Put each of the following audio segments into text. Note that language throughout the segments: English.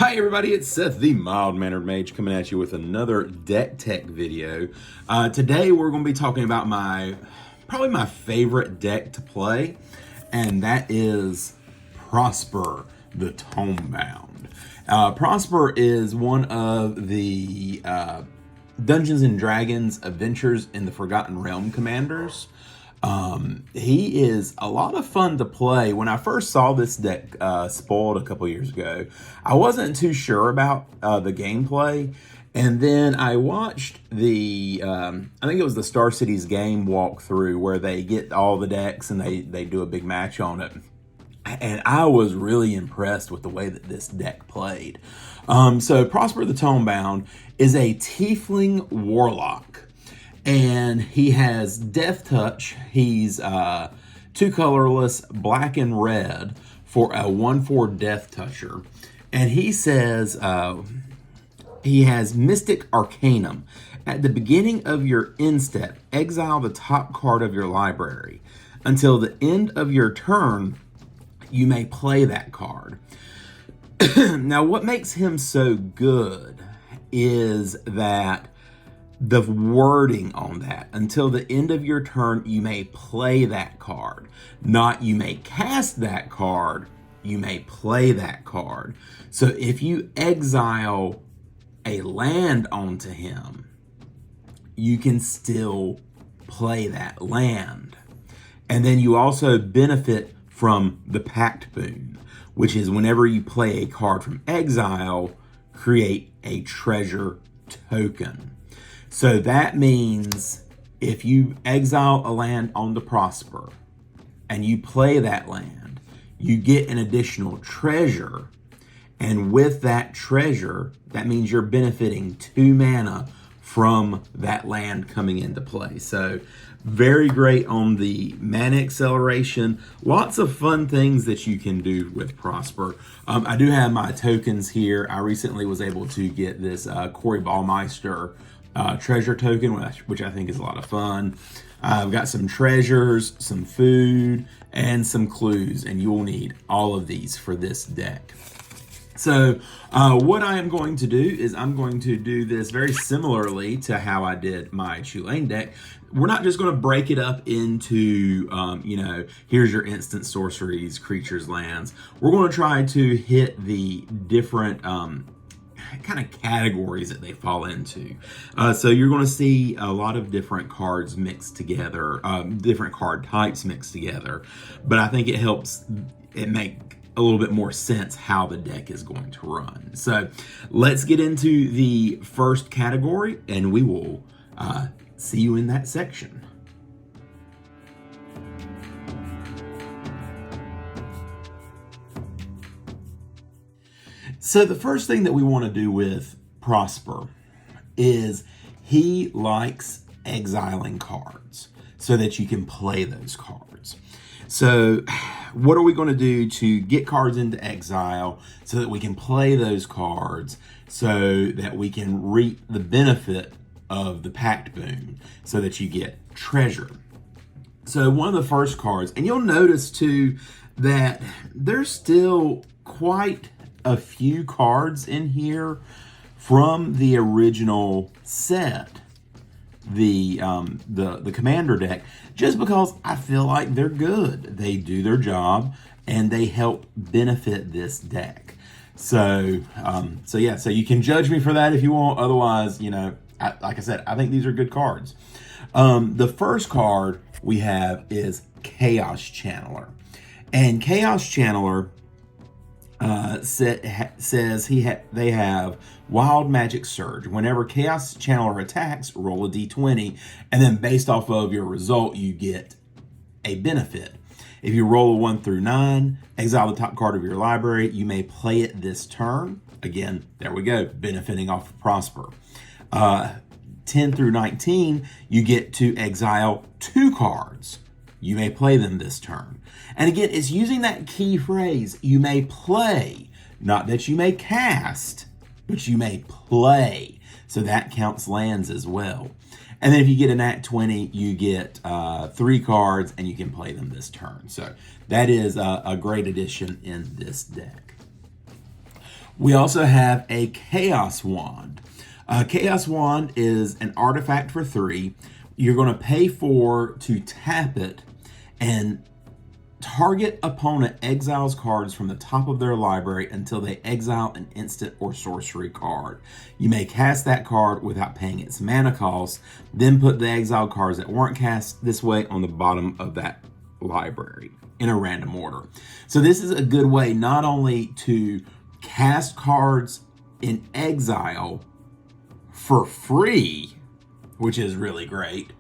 Hi everybody, it's Seth, the Mild Mannered Mage, coming at you with another deck tech video. Today we're going to be talking about probably my favorite deck to play, and that is Prosper, the Tome-Bound. Prosper is one of the Dungeons and Dragons Adventures in the Forgotten Realm commanders. He is a lot of fun to play. When I first saw this deck spoiled a couple years ago, I wasn't too sure about the gameplay. And then I watched the, I think it was the Star Cities game walkthrough where they get all the decks and they do a big match on it. And I was really impressed with the way that this deck played. So Prosper the Tome-Bound is a Tiefling Warlock. And he has Death Touch. He's 2 colorless, black and red for a 1/4 Death Toucher. And he says he has Mystic Arcanum. At the beginning of your end step, exile the top card of your library. Until the end of your turn, you may play that card. Now, what makes him so good is that the wording on that, until the end of your turn, you may play that card. Not you may cast that card, you may play that card. So if you exile a land onto him, you can still play that land. And then you also benefit from the Pact Boon, which is whenever you play a card from exile, create a treasure token. So that means if you exile a land onto Prosper and you play that land, you get an additional treasure. And with that treasure, that means you're benefiting 2 mana from that land coming into play. So very great on the mana acceleration. Lots of fun things that you can do with Prosper. I do have my tokens here. I recently was able to get this Corey Ballmeister treasure token, which I think is a lot of fun. I've got some treasures, some food, and some clues, and you'll need all of these for this deck. So what I am going to do is I'm going to do this very similarly to how I did my Chulane deck. We're not just going to break it up into, here's your instant sorceries, creatures, lands. We're going to try to hit the different kind of categories that they fall into. So you're going to see a lot of different cards mixed together, different card types mixed together. But I think it helps it make a little bit more sense how the deck is going to run. So let's get into the first category, and we will see you in that section. So the first thing that we want to do with Prosper is he likes exiling cards so that you can play those cards. So what are we going to do to get cards into exile so that we can play those cards so that we can reap the benefit of the Pact Boon so that you get treasure? So one of the first cards, and you'll notice too that there's still quite a few cards in here from the original set, the commander deck, just because I feel like they're good. They do their job and they help benefit this deck. So you can judge me for that if you want. Otherwise, like I said, I think these are good cards. The first card we have is Chaos Channeler, and Chaos Channeler says they have Wild Magic Surge. Whenever Chaos Channeler attacks, roll a d20, and then based off of your result, you get a benefit. If you roll a 1 through 9, exile the top card of your library. You may play it this turn. Again, there we go, benefiting off of Prosper. 10 through 19, you get to exile 2 cards. You may play them this turn. And again, it's using that key phrase, you may play, not that you may cast, but you may play. So that counts lands as well. And then if you get a nat 20, you get 3 cards and you can play them this turn. So that is a great addition in this deck. We also have a Chaos Wand. Chaos Wand is an artifact for 3. You're going to pay 4 to tap it, and target opponent exiles cards from the top of their library until they exile an instant or sorcery card. You may cast that card without paying its mana cost, then put the exiled cards that weren't cast this way on the bottom of that library in a random order. So this is a good way not only to cast cards in exile for free, which is really great,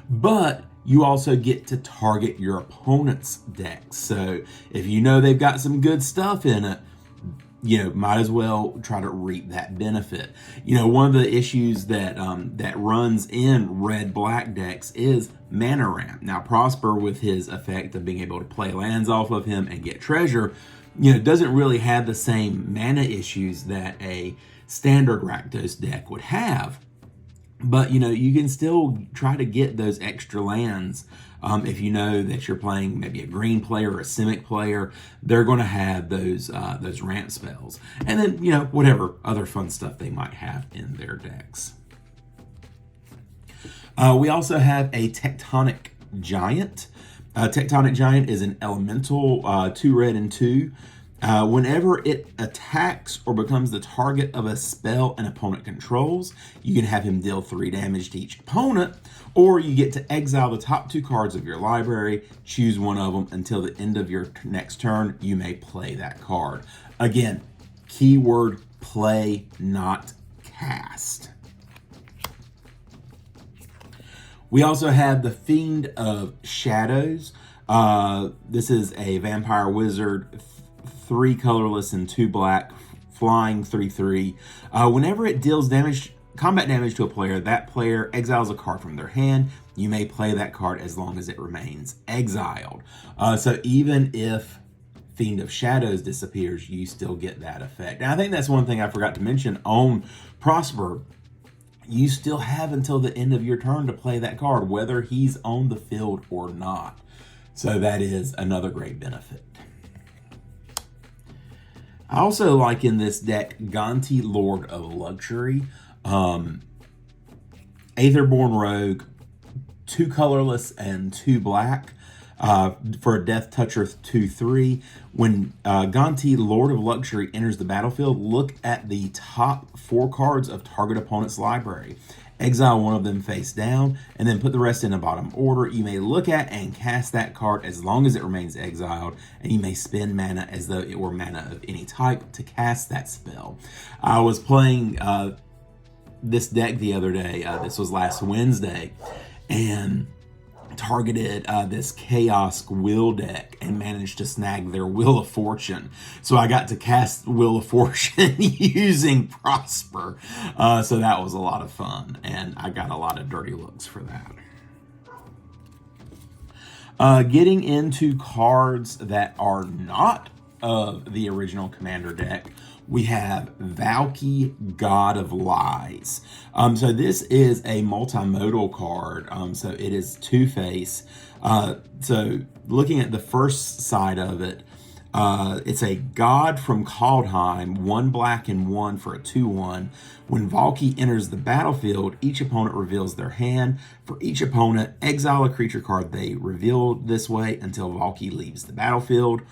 but you also get to target your opponent's deck. So if you know they've got some good stuff in it, might as well try to reap that benefit. One of the issues that that runs in red-black decks is mana ramp. Now, Prosper, with his effect of being able to play lands off of him and get treasure, doesn't really have the same mana issues that a standard Rakdos deck would have. But, you can still try to get those extra lands. If you know that you're playing maybe a green player or a Simic player, they're going to have those ramp spells. And then, whatever other fun stuff they might have in their decks. We also have a Tectonic Giant. Tectonic Giant is an elemental, 2 red and 2. Whenever it attacks or becomes the target of a spell an opponent controls, you can have him deal 3 damage to each opponent, or you get to exile the top 2 cards of your library, choose one of them until the end of your next turn. You may play that card. Again, keyword play, not cast. We also have the Fiend of Shadows. This is a vampire wizard, 3 colorless and 2 black, flying 3/3. Whenever it deals combat damage to a player, that player exiles a card from their hand. You may play that card as long as it remains exiled. So even if Fiend of Shadows disappears, you still get that effect. And I think that's one thing I forgot to mention on Prosper. You still have until the end of your turn to play that card, whether he's on the field or not. So that is another great benefit. I also like in this deck Gonti, Lord of Luxury. Aetherborn Rogue, 2 colorless and 2 black, for a Death Toucher 2/3. When Gonti, Lord of Luxury, enters the battlefield, look at the top 4 cards of target opponent's library. Exile one of them face down, and then put the rest in a bottom order. You may look at and cast that card as long as it remains exiled, and you may spend mana as though it were mana of any type to cast that spell. I was playing this deck the other day, this was last Wednesday, and targeted this Chaos Will deck and managed to snag their Wheel of Fortune. So I got to cast Wheel of Fortune using Prosper. So that was a lot of fun, and I got a lot of dirty looks for that. Getting into cards that are not of the original Commander deck, we have Valky, God of Lies. So this is a multimodal card. So it is 2-face. So looking at the first side of it, it's a God from Kaldheim, 1 black and 1 for a 2/1. When Valky enters the battlefield, each opponent reveals their hand. For each opponent, exile a creature card they revealed this way until Valky leaves the battlefield.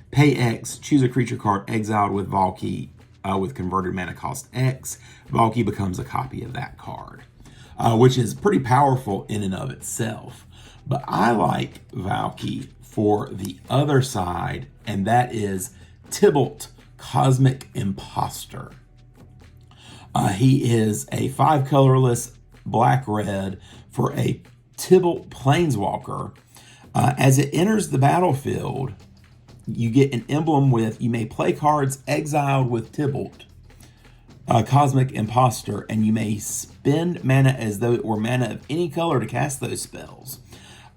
Pay X, choose a creature card exiled with Valky with converted mana cost X. Valky becomes a copy of that card, which is pretty powerful in and of itself. But I like Valky for the other side, and that is Tybalt, Cosmic Imposter. He is a 5 colorless black-red for a Tybalt Planeswalker. As it enters the battlefield, you get an emblem with, you may play cards exiled with Tybalt, Cosmic Imposter, and you may spend mana as though it were mana of any color to cast those spells.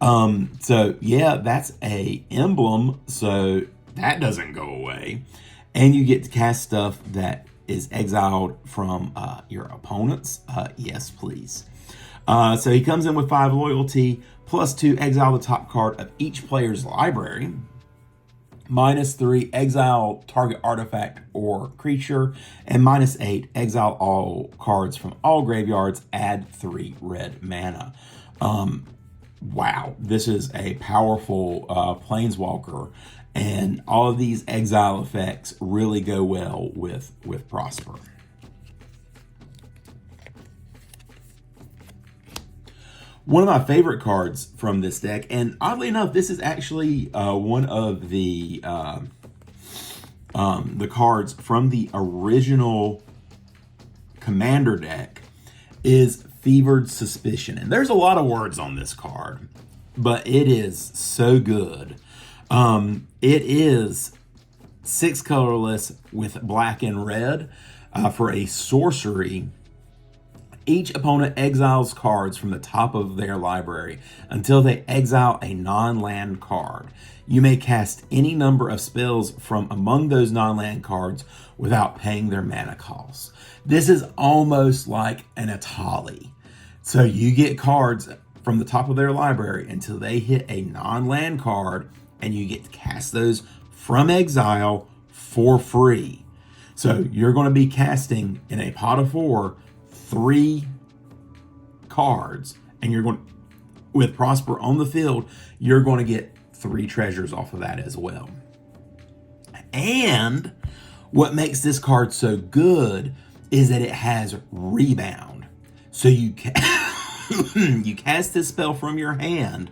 So yeah, that's a emblem, so that doesn't go away. And you get to cast stuff that is exiled from your opponents. Yes, please. So he comes in with 5 loyalty, +2, exile the top card of each player's library. -3, exile target artifact or creature. And -8, exile all cards from all graveyards, add 3 red mana. Wow, this is a powerful planeswalker, and all of these exile effects really go well with Prosper. One of my favorite cards from this deck, and oddly enough, this is actually one of the cards from the original Commander deck, is Fevered Suspicion. And there's a lot of words on this card, but it is so good. It is 6 colorless with black and red for a sorcery. Each opponent exiles cards from the top of their library until they exile a non-land card. You may cast any number of spells from among those non-land cards without paying their mana costs. This is almost like an Atali. So you get cards from the top of their library until they hit a non-land card, and you get to cast those from exile for free. So you're going to be casting in a pot of 4 3 cards, and you're going, with Prosper on the field, you're going to get 3 treasures off of that as well. And what makes this card so good is that it has rebound. So you you cast this spell from your hand.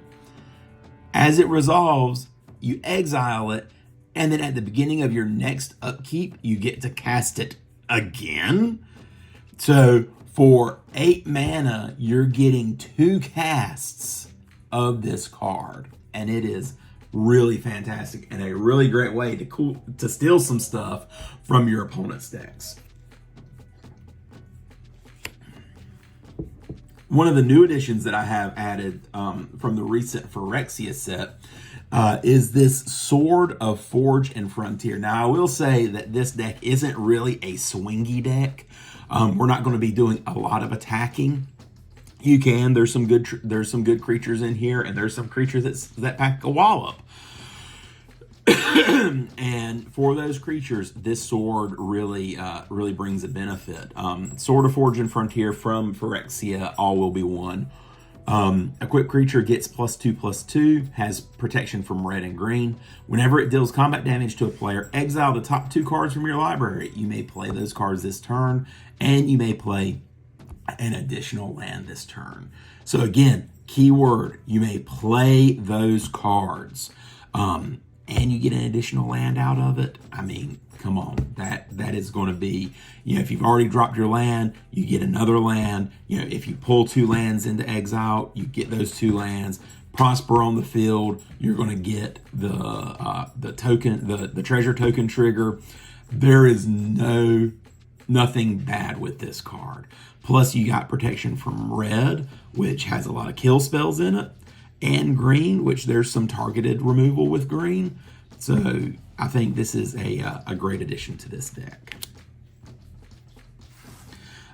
As it resolves, you exile it, and then at the beginning of your next upkeep, you get to cast it again. So for 8 mana, you're getting 2 casts of this card, and it is really fantastic and a really great way to steal some stuff from your opponent's decks. One of the new additions that I have added from the recent Phyrexia set is this Sword of Forge and Frontier. Now, I will say that this deck isn't really a swingy deck. We're not going to be doing a lot of attacking. You can. There's some good creatures in here, and there's some creatures that pack a wallop. And for those creatures, this sword really brings a benefit. Sword of Forge and Frontier from Phyrexia, all will be one. Equipped creature gets +2/+2, has protection from red and green. Whenever it deals combat damage to a player, exile the top 2 cards from your library. You may play those cards this turn, and you may play an additional land this turn. So again, keyword, you may play those cards. And you get an additional land out of it. I mean, come on, that is going to be, if you've already dropped your land, you get another land. If you pull 2 lands into exile, you get those 2 lands. Prosper on the field, you're going to get the token, the treasure token trigger. There is nothing bad with this card. Plus, you got protection from red, which has a lot of kill spells in it, and green, which there's some targeted removal with green. So I think this is a great addition to this deck.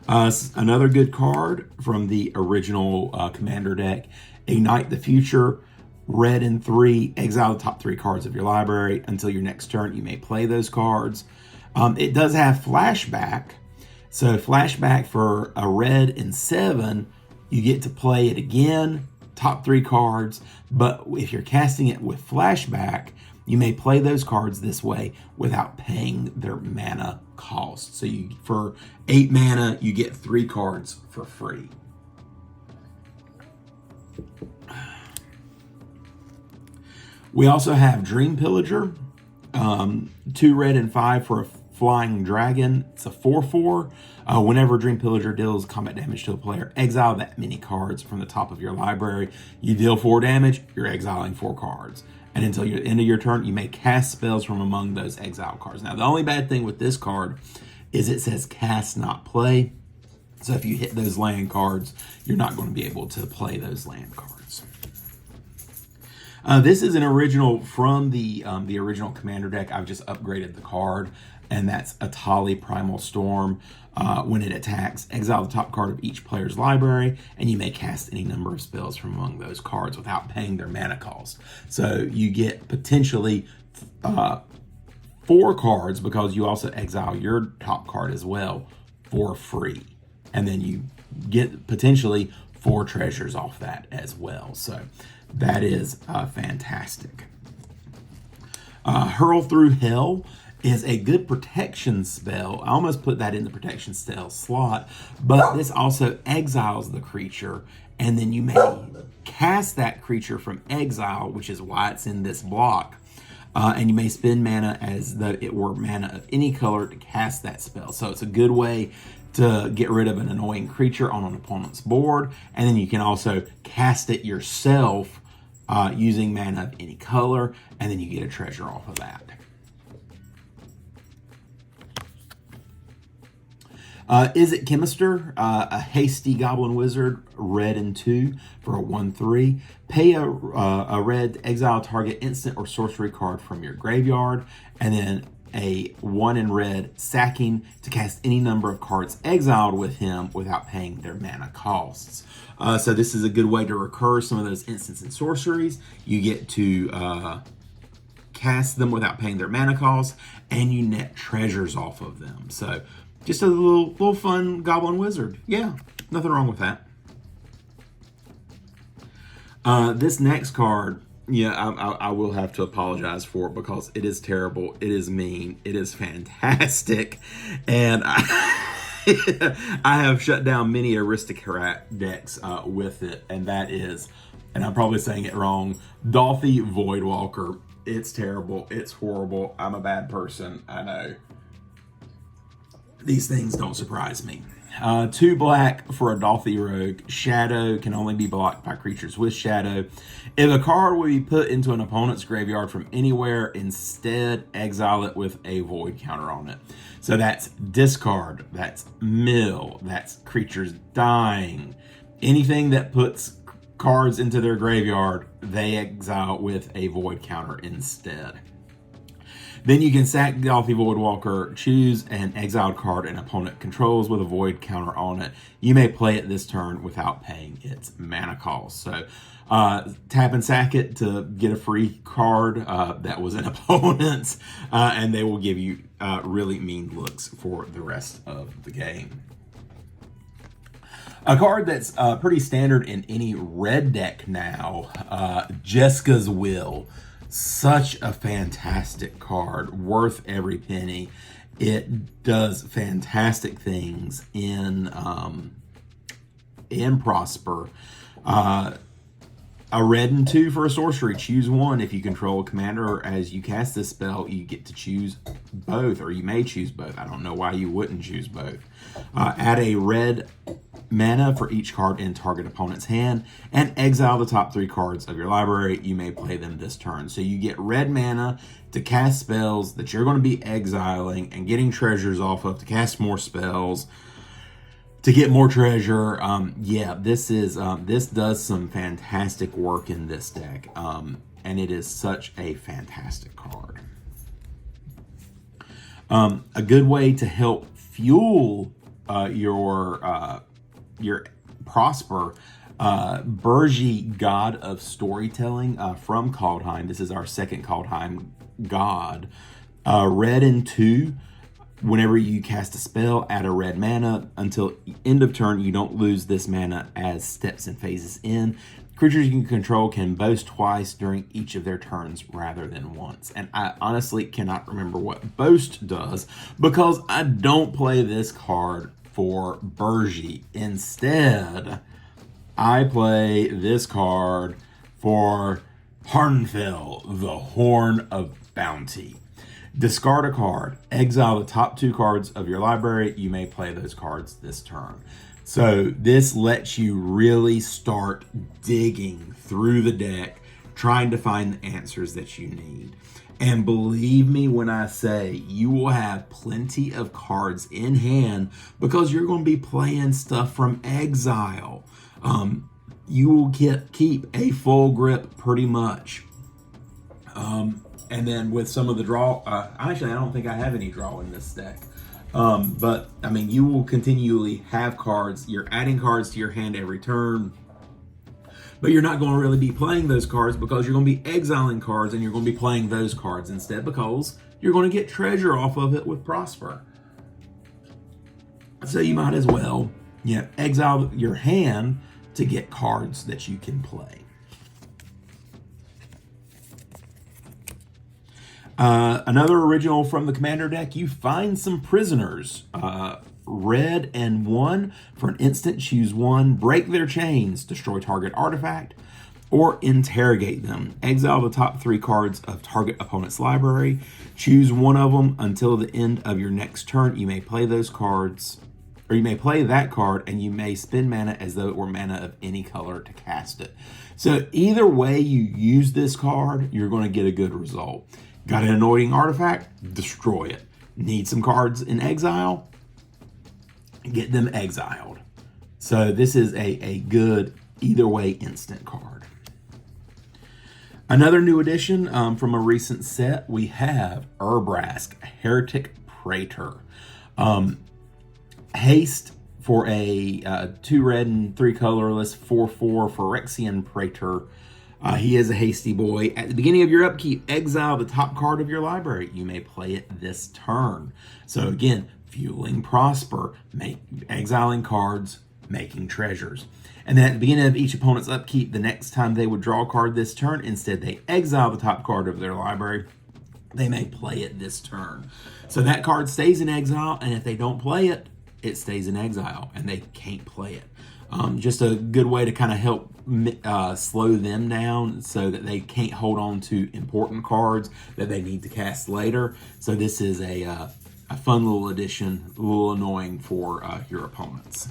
Another good card from the original Commander deck, Ignite the Future, red and 3, exile the top 3 cards of your library. Until your next turn, you may play those cards. It does have flashback. So flashback for a red and 7, you get to play it again, top 3 cards, but if you're casting it with flashback, you may play those cards this way without paying their mana cost. So for 8 mana, you get 3 cards for free. We also have Dream Pillager, 2 red and 5 for a flying dragon. It's a 4/4. Whenever Dream Pillager deals combat damage to a player, exile that many cards from the top of your library. You deal 4 damage, you're exiling 4 cards. And until the end of your turn, you may cast spells from among those exile cards. Now, the only bad thing with this card is it says cast, not play. So if you hit those land cards, you're not going to be able to play those land cards. This is an original from the original Commander deck. I've just upgraded the card, and that's Atali Primal Storm. When it attacks, exile the top card of each player's library, and you may cast any number of spells from among those cards without paying their mana cost. So you get potentially 4 cards because you also exile your top card as well for free. And then you get potentially 4 treasures off that as well. So that is fantastic. Hurl Through Hell is a good protection spell. I almost put that in the protection spell slot, but this also exiles the creature, and then you may cast that creature from exile, which is why it's in this block. And you may spend mana as though it were mana of any color to cast that spell. So it's a good way to get rid of an annoying creature on an opponent's board, and then you can also cast it yourself using mana of any color, and then you get a treasure off of that. Is It Chemister? A hasty goblin wizard, red and 2 for a 1/3. Pay a red, exile target instant or sorcery card from your graveyard, and then a 1 in red, sacking to cast any number of cards exiled with him without paying their mana costs. So this is a good way to recur some of those instants and sorceries. You get to cast them without paying their mana costs, and you net treasures off of them. So just a little fun goblin wizard. Yeah, nothing wrong with that. This next card, yeah, I will have to apologize for it because it is terrible. It is mean. It is fantastic. And I have shut down many aristocrat decks with it. And that is, and I'm probably saying it wrong, Dolphy Voidwalker. It's terrible. It's horrible. I'm a bad person. I know. These things don't surprise me. 2 black for a Dolphy Rogue. Shadow can only be blocked by creatures with Shadow. If a card will be put into an opponent's graveyard from anywhere, instead exile it with a void counter on it. So that's discard, that's mill, that's creatures dying. Anything that puts cards into their graveyard, they exile with a void counter instead. Then you can sack Dolphy Voidwalker, choose an exiled card an opponent controls with a void counter on it. You may play it this turn without paying its mana cost. So tap and sack it to get a free card that was an opponent's, and they will give you really mean looks for the rest of the game. A card that's pretty standard in any red deck now, Jeska's Will. Such a fantastic card, worth every penny. It does fantastic things in Prosper. A red and 2 for a sorcery. Choose one. If you control a commander or as you cast this spell, you get to choose both, or you may choose both. I don't know why you wouldn't choose both. Add a red mana for each card in target opponent's hand, and exile the top 3 cards of your library. You may play them this turn. So you get red mana to cast spells that you're going to be exiling and getting treasures off of to cast more spells, to get more treasure. Yeah, this does some fantastic work in this deck, and it is such a fantastic card. A good way to help fuel your Prosper, Burji, God of Storytelling, from Kaldheim. This is our second Kaldheim god. Red and 2. Whenever you cast a spell, add a red mana. Until end of turn, you don't lose this mana as steps and phases in. Creatures you can control can boast twice during each of their turns rather than once. And I honestly cannot remember what boast does because I don't play this card for Burji. Instead, I play this card for Harnfell, the Horn of Bounty. Discard a card, exile the top 2 cards of your library. You may play those cards this turn. So this lets you really start digging through the deck, trying to find the answers that you need. And believe me when I say you will have plenty of cards in hand because you're going to be playing stuff from exile. You will keep a full grip pretty much. And then with some of the draw, actually I don't think I have any draw in this deck. But I mean, you will continually have cards. You're adding cards to your hand every turn. But you're not going to really be playing those cards because you're going to be exiling cards, and you're going to be playing those cards instead because you're going to get treasure off of it with Prosper. So you might as well, exile your hand to get cards that you can play. Another original from the Commander deck, you find some prisoners. Red and 1 for an instant, choose 1, break their chains, destroy target artifact, or interrogate them. Exile the top 3 cards of target opponent's library. Choose one of them until the end of your next turn. You may play those cards, or you may play that card, and you may spend mana as though it were mana of any color to cast it. So either way you use this card, you're going to get a good result. Got an annoying artifact? Destroy it. Need some cards in exile? Get them exiled. So this is a good either way instant card. Another new addition from a recent set, we have Urbrask, Heretic Praetor. Haste for a 2 red and 3 colorless 4/4 Phyrexian Praetor. He is a hasty boy. At the beginning of your upkeep, exile the top card of your library. You may play it this turn. So again, fueling Prosper, exiling cards, making treasures. And then at the beginning of each opponent's upkeep, the next time they would draw a card this turn, instead they exile the top card of their library. They may play it this turn. So that card stays in exile, and if they don't play it, it stays in exile, and they can't play it. Just a good way to kind of help slow them down so that they can't hold on to important cards that they need to cast later. So this is a fun little addition, a little annoying for your opponents.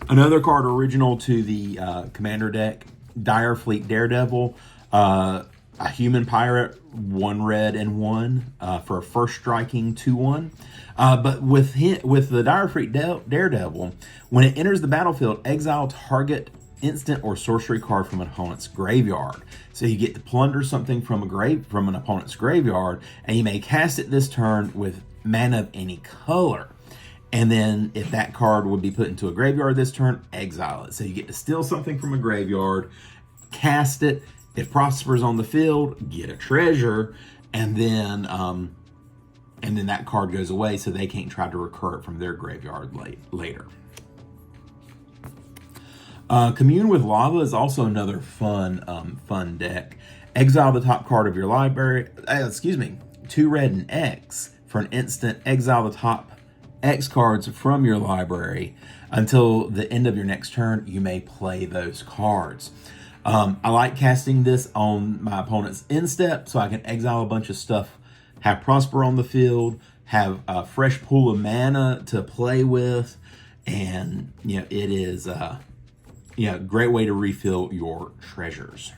Another card original to the Commander deck, Dire Fleet Daredevil, a human pirate, 1 red and 1 for a first striking 2/1. But with the Dire Fleet Daredevil, when it enters the battlefield, exile target instant or sorcery card from an opponent's graveyard. So you get to plunder something from an opponent's graveyard, and you may cast it this turn with mana of any color. And then if that card would be put into a graveyard this turn, exile it. So you get to steal something from a graveyard, cast it. If Prosper's on the field, get a treasure, and then that card goes away, so they can't try to recur it from their graveyard later. Commune with Lava is also another fun deck. Exile the top card of your library. 2 red and X for an instant. Exile the top X cards from your library until the end of your next turn. You may play those cards. I like casting this on my opponent's end step so I can exile a bunch of stuff, have Prosper on the field, have a fresh pool of mana to play with, and it is a great way to refill your treasures.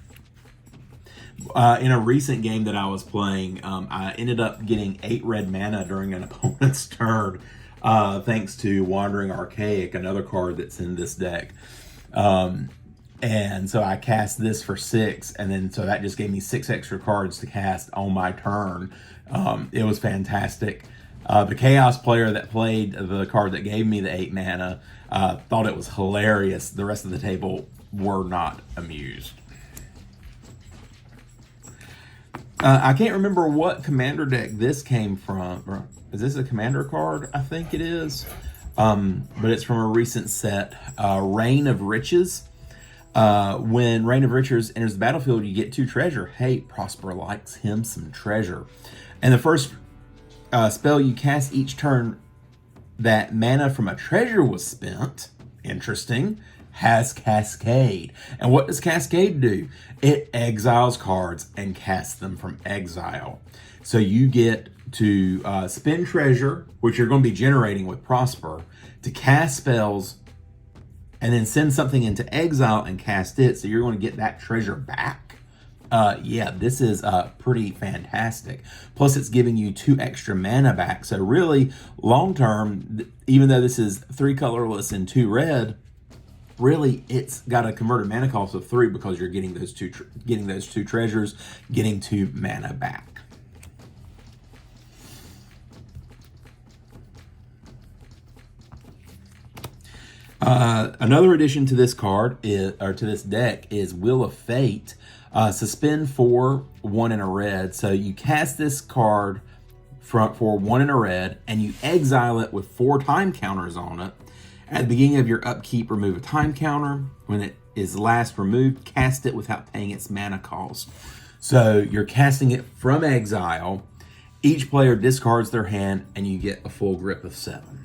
In a recent game that I was playing, I ended up getting 8 red mana during an opponent's turn, thanks to Wandering Archaic, another card that's in this deck. And so I cast this for 6, and then so that just gave me 6 extra cards to cast on my turn. It was fantastic. The Chaos player that played the card that gave me the 8 mana thought it was hilarious. The rest of the table were not amused. I can't remember what Commander deck this came from. Is this a Commander card? I think it is. But it's from a recent set, Reign of Riches. When Reign of Riches enters the battlefield, you get 2 treasure. Hey, Prosper likes him some treasure. And the first spell you cast each turn that mana from a treasure was spent, interesting, has Cascade. And what does Cascade do? It exiles cards and casts them from exile. So you get to spend treasure, which you're going to be generating with Prosper, to cast spells, and then send something into exile and cast it, so you're going to get that treasure back. This is pretty fantastic. Plus, it's giving you 2 extra mana back. So really, long term, even though this is 3 colorless and 2 red, really it's got a converted mana cost of 3 because you're getting those two treasures, getting 2 mana back. Another addition to this card to this deck is Wheel of Fate. Suspend for 1 in a red. So you cast this card for 1 in a red, and you exile it with 4 time counters on it. At the beginning of your upkeep, remove a time counter. When it is last removed, cast it without paying its mana cost. So you're casting it from exile. Each player discards their hand, and you get a full grip of 7.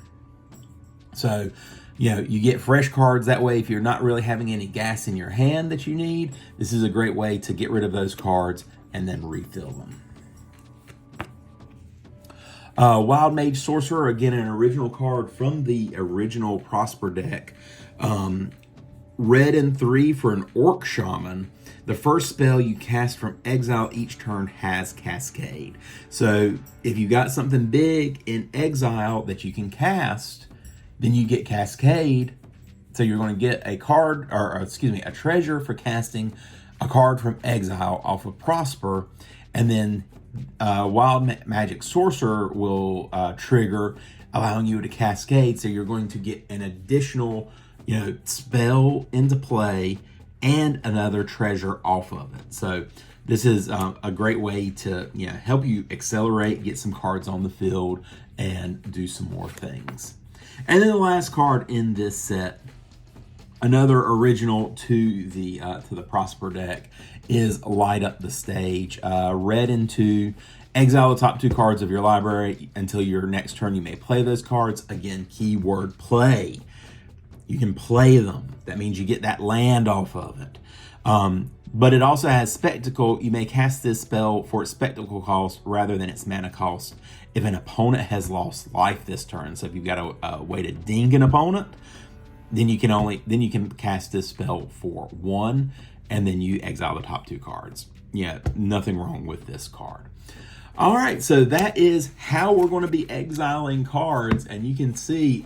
So, you get fresh cards that way. If you're not really having any gas in your hand that you need, this is a great way to get rid of those cards and then refill them. Wild Mage Sorcerer, again, an original card from the original Prosper deck. Red and 3 for an Orc Shaman. The first spell you cast from exile each turn has Cascade. So if you got something big in exile that you can cast, then you get Cascade. So you're going to get a card, a treasure for casting a card from exile off of Prosper, and then Wild Magic Sorcerer will trigger, allowing you to cascade. So you're going to get an additional, spell into play and another treasure off of it. So this is a great way to help you accelerate, get some cards on the field, and do some more things. And then the last card in this set, another original to the Prosper deck, is Light Up the Stage. Red and 2, exile the top 2 cards of your library. Until your next turn, you may play those cards. Again, keyword play. You can play them. That means you get that land off of it. But it also has Spectacle. You may cast this spell for its Spectacle cost rather than its mana cost if an opponent has lost life this turn. So if you've got a way to ding an opponent, then you can cast this spell for 1, and then you exile the top 2 cards. Nothing wrong with this card. All right, so that is how we're going to be exiling cards, and you can see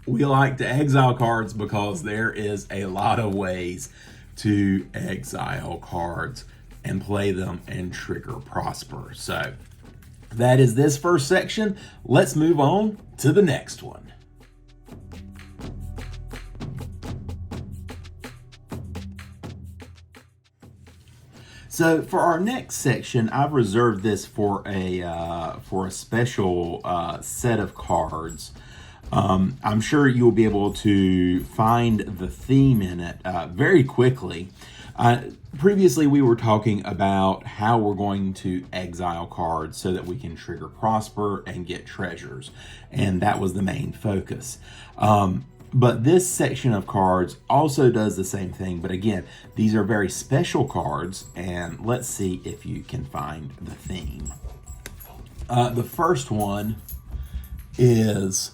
we like to exile cards because there is a lot of ways to exile cards and play them and trigger Prosper. So that is this first section. Let's move on to the next one. So for our next section, I've reserved this for a special set of cards. I'm sure you'll be able to find the theme in it very quickly. Previously, we were talking about how we're going to exile cards so that we can trigger Prosper and get treasures, and that was the main focus. But this section of cards also does the same thing, but again, these are very special cards, and let's see if you can find the theme. The first one is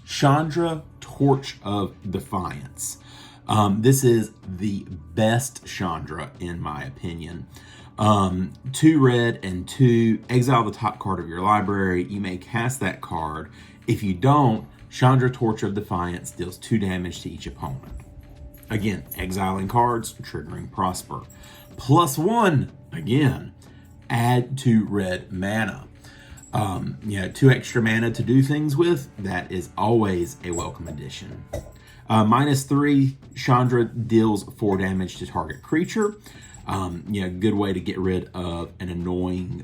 Chandra, Torch of Defiance. This is the best Chandra, in my opinion. 2 red and 2, exile the top card of your library. You may cast that card. If you don't, Chandra, Torch of Defiance deals 2 damage to each opponent. Again, exiling cards, triggering Prosper. +1, again, add 2 red mana. 2 extra mana to do things with, that is always a welcome addition. -3, Chandra deals 4 damage to target creature. Good way to get rid of an annoying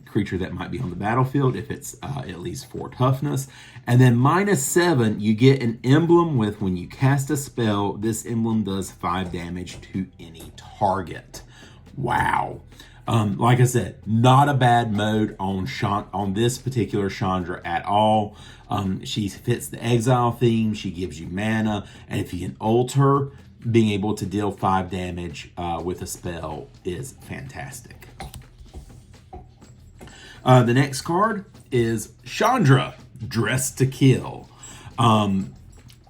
creature that might be on the battlefield if it's at least 4 toughness. And then -7, you get an emblem with when you cast a spell, this emblem does 5 damage to any target. Wow. Like I said, not a bad mode on this particular Chandra at all. She fits the exile theme. She gives you mana, and if you can ult her, being able to deal 5 damage with a spell is fantastic. The next card is Chandra, Dressed to Kill.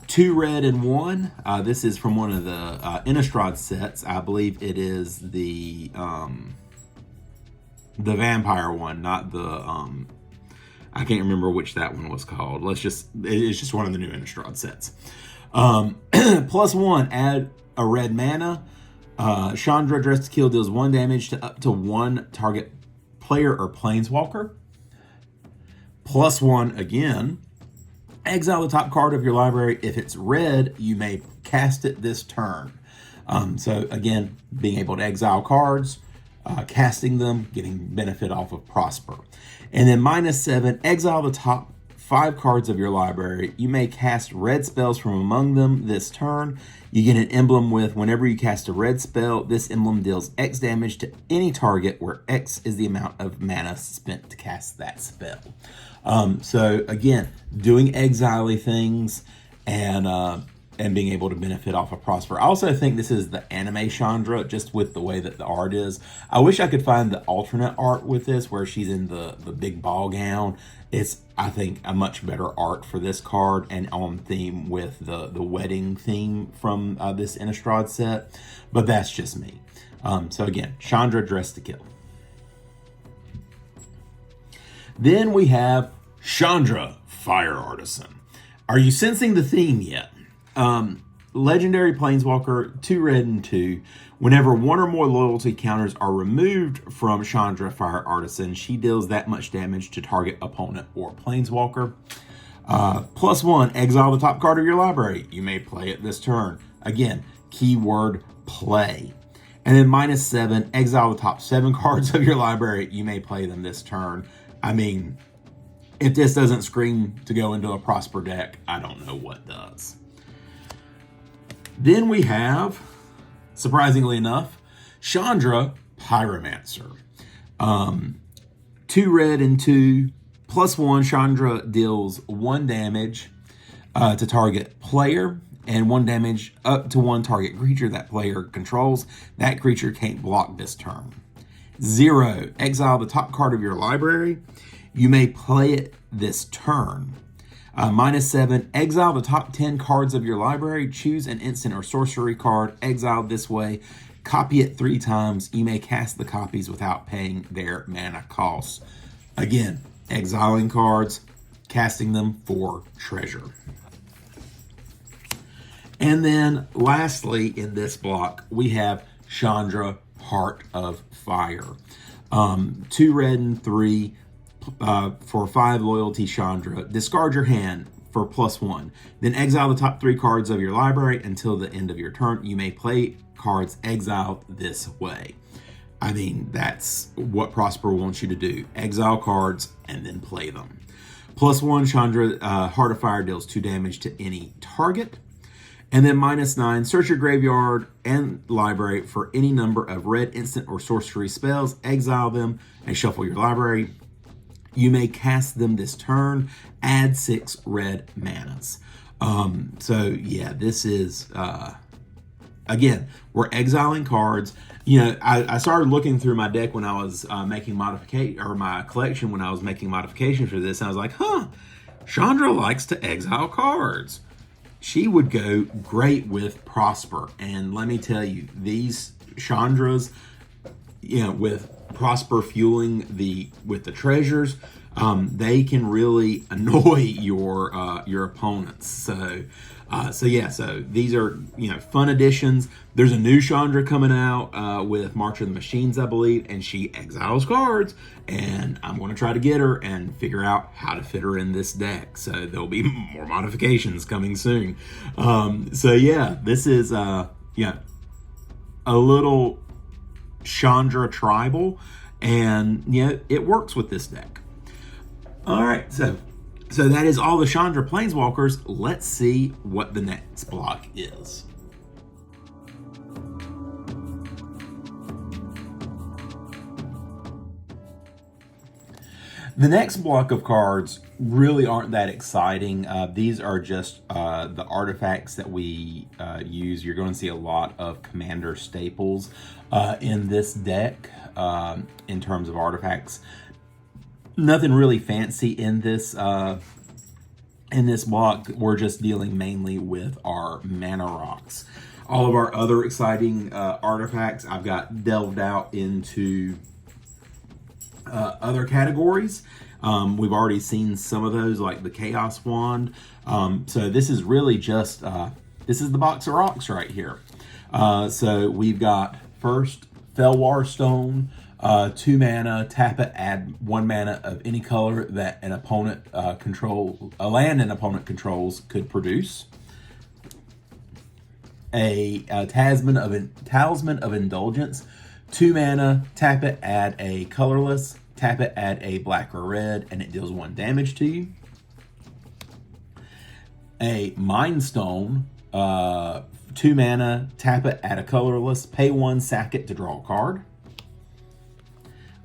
2 red and 1. This is from one of the Innistrad sets. I believe it is the vampire one, not the I can't remember which that one was called. It's just one of the new Innistrad sets. +1, add a red mana. Chandra, Dressed to Kill deals 1 damage to up to 1 target player or planeswalker. +1 again. Exile the top card of your library. If it's red, you may cast it this turn. So again, being able to exile cards, casting them, getting benefit off of Prosper. And then -7, exile the top 5 cards of your library. You may cast red spells from among them this turn. You get an emblem with whenever you cast a red spell, this emblem deals X damage to any target where X is the amount of mana spent to cast that spell. So again, doing exile-y things and being able to benefit off of Prosper. I also think this is the anime Chandra, just with the way that the art is. I wish I could find the alternate art with this, where she's in the big ball gown. It's, I think, a much better art for this card and on theme with the wedding theme from this Innistrad set. But that's just me. So again, Chandra, Dressed to Kill. Then we have Chandra, Fire Artisan. Are you sensing the theme yet? Legendary Planeswalker, 2 red and 2. Whenever 1 or more loyalty counters are removed from Chandra, Fire Artisan, she deals that much damage to target opponent or Planeswalker. +1, exile the top card of your library. You may play it this turn. Again, keyword play. And then -7, exile the top 7 cards of your library. You may play them this turn. I mean, if this doesn't scream to go into a Prosper deck, I don't know what does. Then we have, surprisingly enough, Chandra, Pyromancer. 2 red and 2, +1, Chandra deals 1 damage to target player, and 1 damage up to 1 target creature that player controls. That creature can't block this turn. 0, exile the top card of your library. You may play it this turn. -7, exile the top 10 cards of your library. Choose an instant or sorcery card, exile this way. Copy it 3 times. You may cast the copies without paying their mana costs. Again, exiling cards, casting them for treasure. And then lastly in this block, we have Chandra, Heart of Fire. 2 red and 3. For 5 loyalty Chandra, discard your hand for +1. Then exile the top 3 cards of your library until the end of your turn. You may play cards exiled this way. I mean, that's what Prosper wants you to do. Exile cards and then play them. +1, Chandra, Heart of Fire deals 2 damage to any target. And then -9, search your graveyard and library for any number of red instant or sorcery spells. Exile them and shuffle your library. You may cast them this turn. Add 6 red manas. So yeah, this is, again, we're exiling cards. You know, I started looking through my deck when I was making modification, or my collection when I was making modifications for this. And I was like, Chandra likes to exile cards. She would go great with Prosper. And let me tell you, these Chandras, you know, with Prosper fueling with the treasures, they can really annoy your opponents. So yeah, so these are, you know, fun additions. There's a new Chandra coming out with March of the Machines, I believe, and she exiles cards, and I'm going to try to get her and figure out how to fit her in this deck. So there'll be more modifications coming soon. So yeah, this is yeah, a little Chandra tribal, and yeah, it works with this deck. All right, so that is all the Chandra Planeswalkers. Let's see what the next block is. The next block of cards really aren't that exciting. These are just the artifacts that we use. You're going to see a lot of Commander staples in this deck in terms of artifacts. Nothing really fancy in this block. We're just dealing mainly with our mana rocks. All of our other exciting artifacts, I've got delved out into other categories. We've already seen some of those, like the Chaos Wand. So this is really just, this is the box of rocks right here. So we've got first Felwar Stone, 2 mana, tap it, add 1 mana of any color that an opponent a land an opponent controls could produce. A Talisman of Indulgence, 2 mana, tap it, add a colorless, tap it, add a black or red, and it deals 1 damage to you. A Mind Stone, 2 mana, tap it, add a colorless, pay 1, sack it to draw a card.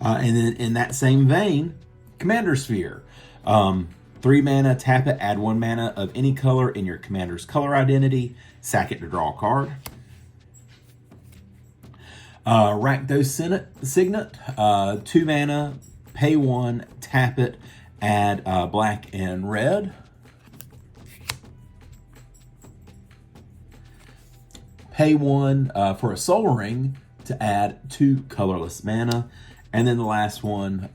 And then in that same vein, Commander Sphere. 3 mana, tap it, add 1 mana of any color in your commander's color identity, sack it to draw a card. Rakdos Signet, 2 mana, pay 1, tap it, add black and red. Pay 1 for a Soul Ring to add 2 colorless mana. And then the last one,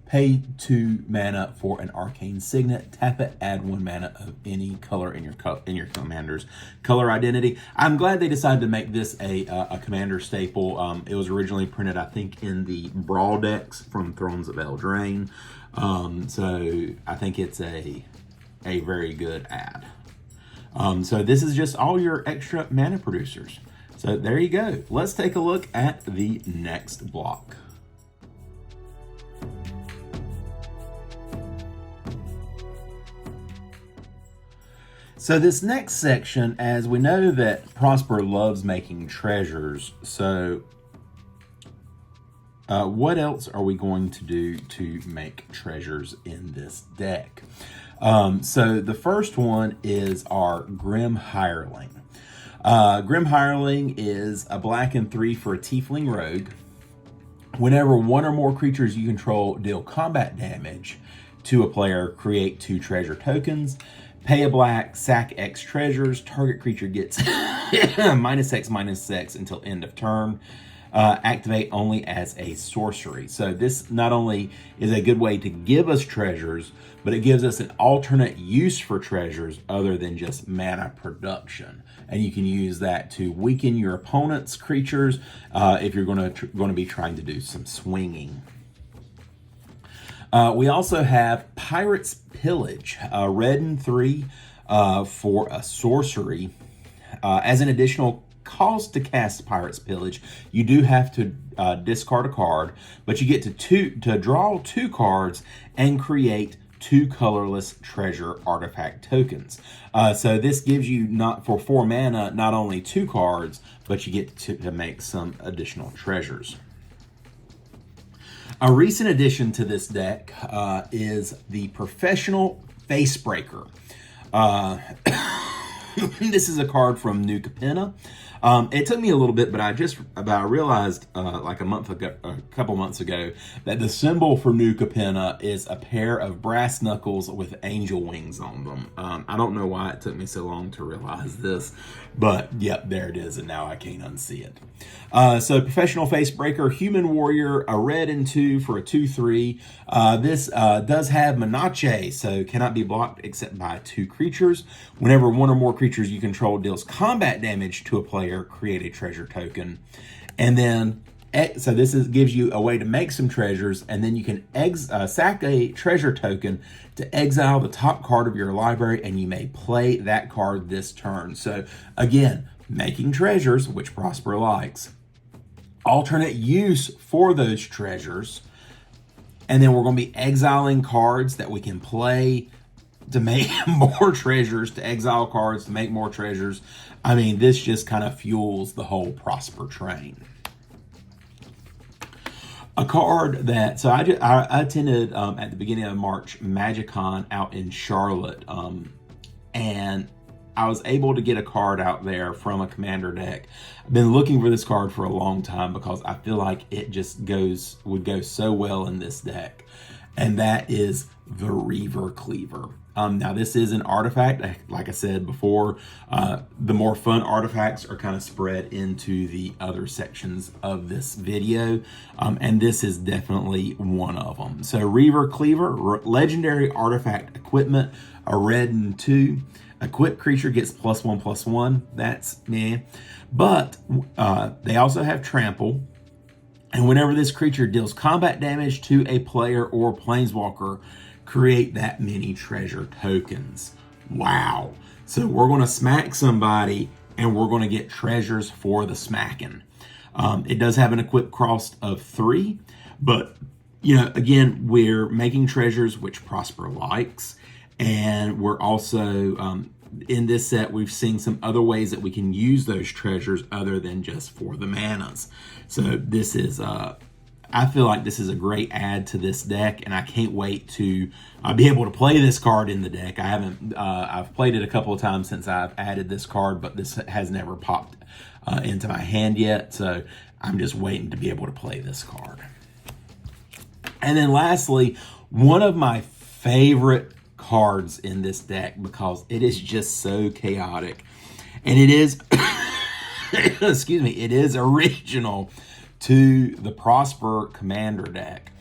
pay 2 mana for an Arcane Signet. Tap it, add 1 mana of any color in your commander's color identity. I'm glad they decided to make this a commander staple. It was originally printed, I think, in the Brawl decks from Thrones of Eldraine. So I think it's a very good add. So this is just all your extra mana producers. So there you go. Let's take a look at the next block. So this next section, as we know that Prosper loves making treasures, so what else are we going to do to make treasures in this deck? So the first one is our Grim Hireling. Grim Hireling is a black and 3 for a Tiefling Rogue. Whenever 1 or more creatures you control deal combat damage to a player, create 2 treasure tokens. Pay a black, sack X treasures. Target creature gets -X/-X until end of turn. Activate only as a sorcery. So this not only is a good way to give us treasures, but it gives us an alternate use for treasures other than just mana production. And you can use that to weaken your opponent's creatures if you're going to be trying to do some swinging. We also have Pirate's Pillage, red and 3 for a sorcery. As an additional cost to cast Pirate's Pillage, you do have to discard a card, but you get to draw 2 cards and create 2 colorless treasure artifact tokens. So this gives you, for 4 mana, not only 2 cards, but you get to make some additional treasures. A recent addition to this deck is the Professional Facebreaker. This is a card from New Capenna. It took me a little bit, but I realized like a couple months ago, that the symbol for New Capenna is a pair of brass knuckles with angel wings on them. I don't know why it took me so long to realize this, but yep, there it is, and now I can't unsee it. So Professional Facebreaker, Human Warrior, a red and 2 for a 2/3. This does have Menace, so cannot be blocked except by 2 creatures. Whenever 1 or more creatures you control deals combat damage to a player, create a treasure token. And then, so this gives you a way to make some treasures, and then you can sack a treasure token to exile the top card of your library, and you may play that card this turn. So again, making treasures, which Prosper likes. Alternate use for those treasures, and then we're going to be exiling cards that we can play to make more treasures, to exile cards to make more treasures. I mean, this just kind of fuels the whole Prosper train. A card that, so I attended at the beginning of March MagicCon out in Charlotte, and I was able to get a card out there from a commander deck. I've been looking for this card for a long time because I feel like it just would go so well in this deck, and that is the Reaver Cleaver. Now this is an artifact. Like I said before, the more fun artifacts are kind of spread into the other sections of this video, and this is definitely one of them. So Reaver Cleaver, legendary artifact equipment, a red and 2. Equipped creature gets +1/+1. That's meh. But they also have trample. And whenever this creature deals combat damage to a player or planeswalker, create that many treasure tokens. Wow. So we're going to smack somebody and we're going to get treasures for the smacking. It does have an equip cost of 3, but again, we're making treasures which Prosper likes, and we're also in this set we've seen some other ways that we can use those treasures other than just for the manas. So this is I feel like this is a great add to this deck, and I can't wait to be able to play this card in the deck. I've played it a couple of times since I've added this card, but this has never popped into my hand yet, so I'm just waiting to be able to play this card. And then lastly, one of my favorite cards in this deck, because it is just so chaotic, and it is excuse me, it is original to the Prosper Commander deck,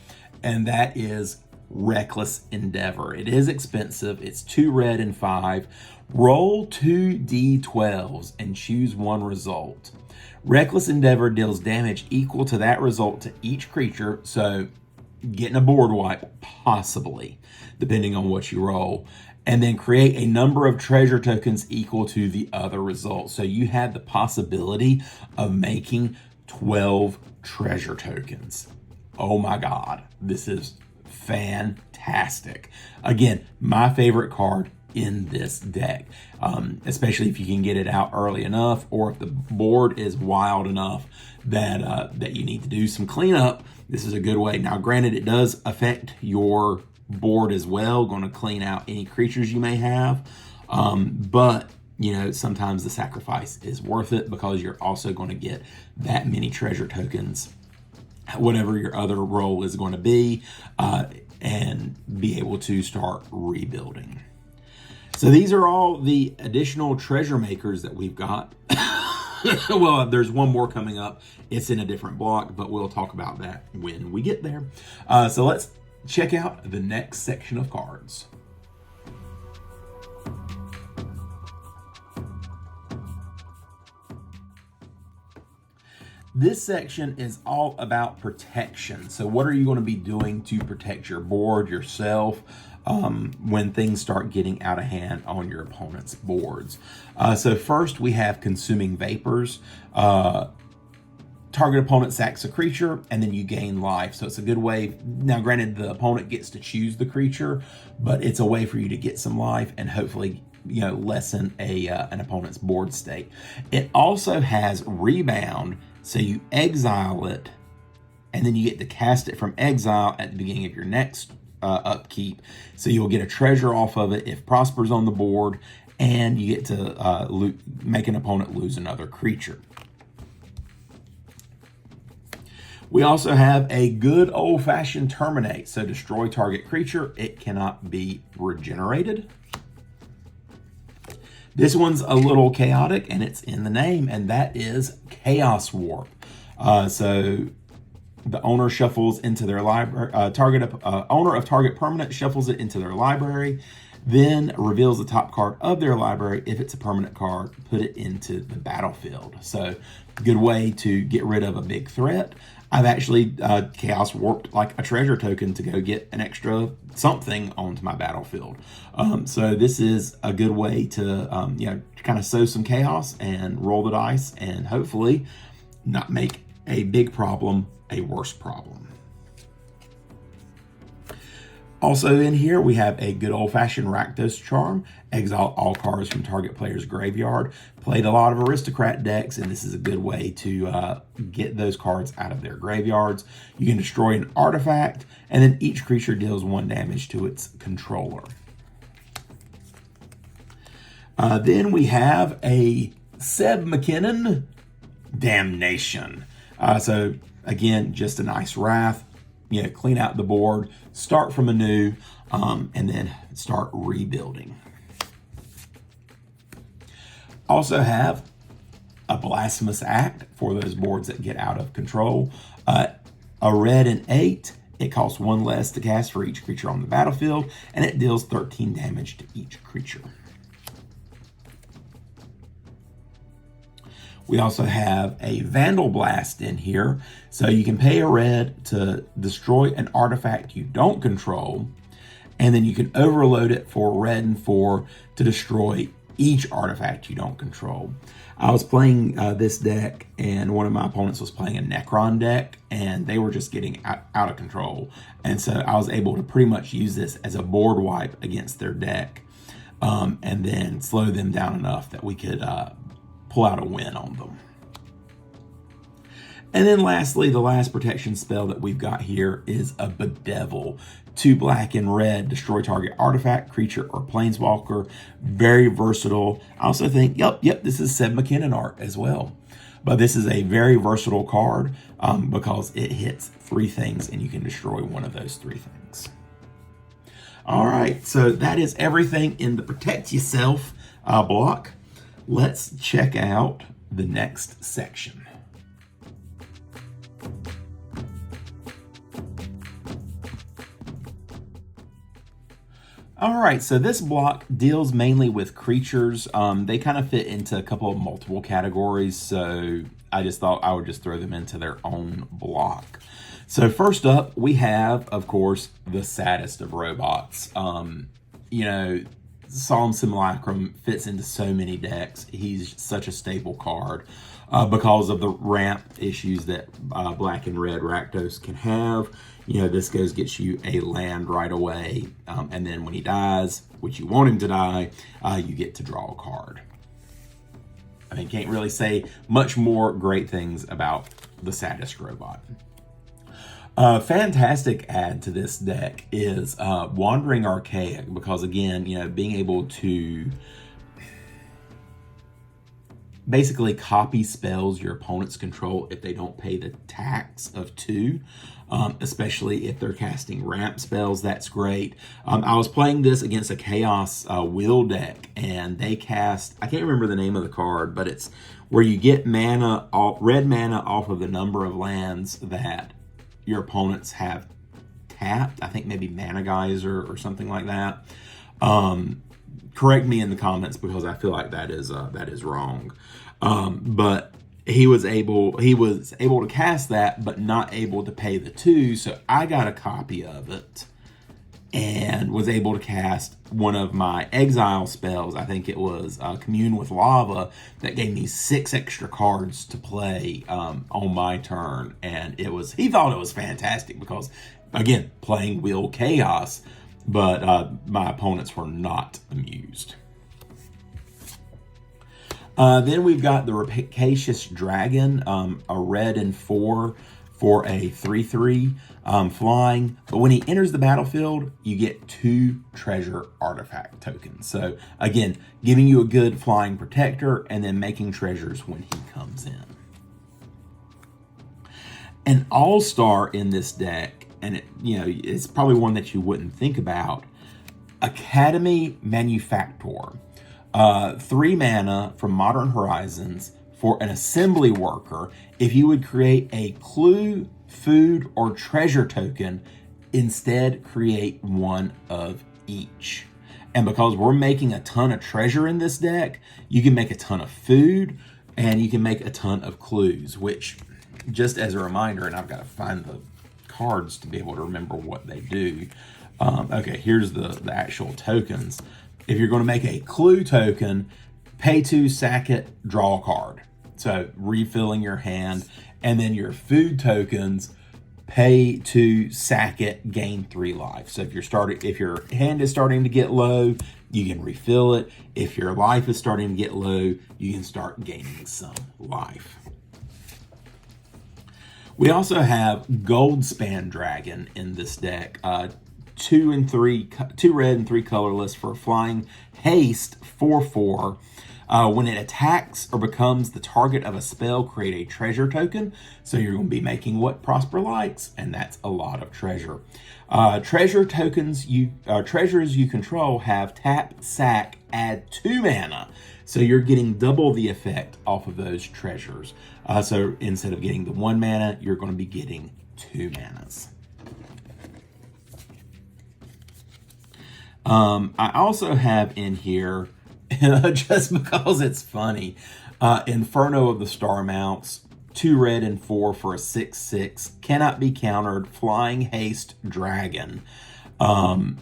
and that is Reckless Endeavor. It is expensive. It's 2 red and 5. Roll 2 d12s and choose 1 result. Reckless Endeavor deals damage equal to that result to each creature, so getting a board wipe, possibly, depending on what you roll. And then create a number of treasure tokens equal to the other result. So you have the possibility of making 12 treasure tokens. Oh my God, this is fantastic. Again, my favorite card in this deck, especially if you can get it out early enough, or if the board is wild enough that that you need to do some cleanup. This is a good way. Now, granted, it does affect your board as well, going to clean out any creatures you may have, but sometimes the sacrifice is worth it, because you're also going to get that many treasure tokens, whatever your other role is going to be, and be able to start rebuilding. So these are all the additional treasure makers that we've got. Well, there's one more coming up. It's in a different block, but we'll talk about that when we get there. So let's check out the next section of cards. This section is all about protection. So what are you going to be doing to protect your board, yourself, when things start getting out of hand on your opponent's boards? So first we have Consuming Vapors. Target opponent sacks a creature, and then you gain life. So it's a good way. Now, granted, the opponent gets to choose the creature, but it's a way for you to get some life and hopefully lessen an opponent's board state. It also has Rebound. So you exile it, and then you get to cast it from exile at the beginning of your next upkeep. So you'll get a treasure off of it if Prosper's on the board, and you get to make an opponent lose another creature. We also have a good old-fashioned Terminate. So destroy target creature. It cannot be regenerated. This one's a little chaotic, and it's in the name, and that is Chaos Warp. So the owner shuffles into their library. Owner of target permanent shuffles it into their library, then reveals the top card of their library. If it's a permanent card, put it into the battlefield. So good way to get rid of a big threat. I've actually Chaos Warped like a treasure token to go get an extra something onto my battlefield. So this is a good way to kind of sow some chaos and roll the dice, and hopefully not make a big problem a worse problem. Also in here, we have a good old-fashioned Rakdos Charm. Exile all cards from target player's graveyard. Played a lot of Aristocrat decks, and this is a good way to get those cards out of their graveyards. You can destroy an artifact, and then each creature deals 1 damage to its controller. Then we have a Seb McKinnon Damnation. So again, just a nice Wrath. Clean out the board, start from anew, and then start rebuilding. Also have a Blasphemous Act for those boards that get out of control. A red and 8. It costs 1 less to cast for each creature on the battlefield, and it deals 13 damage to each creature. We also have a Vandal Blast in here. So you can pay a red to destroy an artifact you don't control, and then you can overload it for red and 4 to destroy each artifact you don't control. I was playing this deck, and one of my opponents was playing a Necron deck, and they were just getting out of control. And so I was able to pretty much use this as a board wipe against their deck, and then slow them down enough that we could pull out a win on them. And then lastly, the last protection spell that we've got here is a Bedevil. 2 black and red, destroy target artifact, creature, or planeswalker. Very versatile. I also think, yep, this is Seb McKinnon art as well. But this is a very versatile card because it hits 3 things and you can destroy one of those 3 things. All right, so that is everything in the Protect Yourself block. Let's check out the next section. All right, so this block deals mainly with creatures. They kind of fit into a couple of multiple categories, so I just thought I would just throw them into their own block. So first up, we have, of course, the saddest of robots. You know, Solemn Simulacrum fits into so many decks. He's such a staple card because of the ramp issues that black and red Rakdos can have. You know, this gets you a land right away, and then when he dies, which you want him to die, you get to draw a card. I mean, can't really say much more great things about the saddest robot. Fantastic add to this deck is Wandering Archaic, because again, you know, being able to basically copy spells your opponents control if they don't pay the tax of 2, especially if they're casting ramp spells, that's great. I was playing this against a Chaos wheel deck, and they cast, I can't remember the name of the card, but it's where you get mana, red mana off of the number of lands that your opponents have tapped. I think maybe Mana Geyser or something like that. Correct me in the comments because I feel like that is wrong. But he was able to cast that, but not able to pay the 2. So I got a copy of it and was able to cast one of my exile spells. I think it was Commune with Lava, that gave me 6 extra cards to play on my turn. And he thought it was fantastic because, again, playing Wheel Chaos, but my opponents were not amused. Then we've got the Rapacious Dragon, a red and 4 for a 3/3 flying. But when he enters the battlefield, you get 2 treasure artifact tokens. So again, giving you a good flying protector and then making treasures when he comes in. An all-star in this deck, and it's probably one that you wouldn't think about, Academy Manufactor. 3 mana from Modern Horizons for an assembly worker. If you would create a clue, food, or treasure token, instead create 1 of each. And because we're making a ton of treasure in this deck, you can make a ton of food and you can make a ton of clues, which, just as a reminder, and I've got to find the cards to be able to remember what they do. Okay, here's the actual tokens. If you're going to make a clue token, pay 2, sack it, draw a card. So refilling your hand. And then your food tokens, pay 2, sack it, gain 3 life. So if your hand is starting to get low, you can refill it. If your life is starting to get low, you can start gaining some life. We also have Goldspan Dragon in this deck. 2 red and 3 colorless for flying haste 4/4. When it attacks or becomes the target of a spell, create a treasure token. So you're going to be making what Prosper likes, and that's a lot of treasure. Treasure tokens, treasures you control have tap, sack, add 2 mana. So you're getting double the effect off of those treasures. So instead of getting the 1 mana, you're going to be getting 2 manas. I also have in here, just because it's funny, Inferno of the Star Mounts, 2 red and 4 for a 6/6, cannot be countered, flying haste dragon. That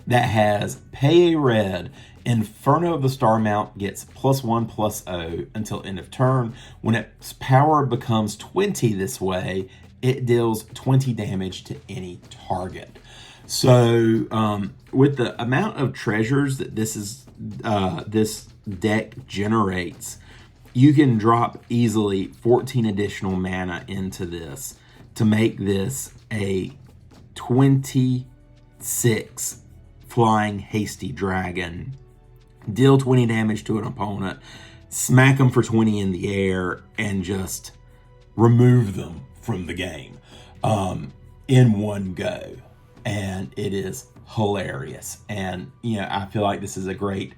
has pay a red. Inferno of the Star Mount gets +1/+0 until end of turn. When its power becomes 20 this way, it deals 20 damage to any target. So with the amount of treasures that this deck generates, you can drop easily 14 additional mana into this to make this a 26 flying hasty dragon. Deal 20 damage to an opponent, smack them for 20 in the air, and just remove them from the game in one go. And it is hilarious. And, you know, I feel like this is a great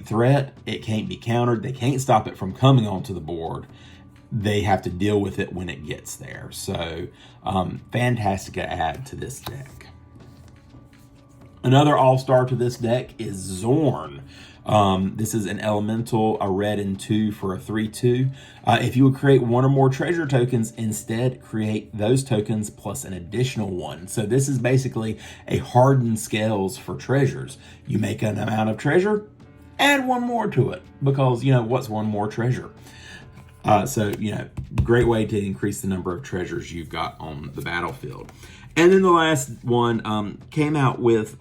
threat. It can't be countered. They can't stop it from coming onto the board. They have to deal with it when it gets there. So, fantastic to add to this deck. Another all-star to this deck is Zorn. This is an elemental, a red and 2 for a 3/2. If you would create 1 or more treasure tokens, instead create those tokens plus an additional 1. So this is basically a hardened scales for treasures. You make an amount of treasure, add 1 more to it, because, you know, what's 1 more treasure? So, you know, great way to increase the number of treasures you've got on the battlefield. And then the last one came out with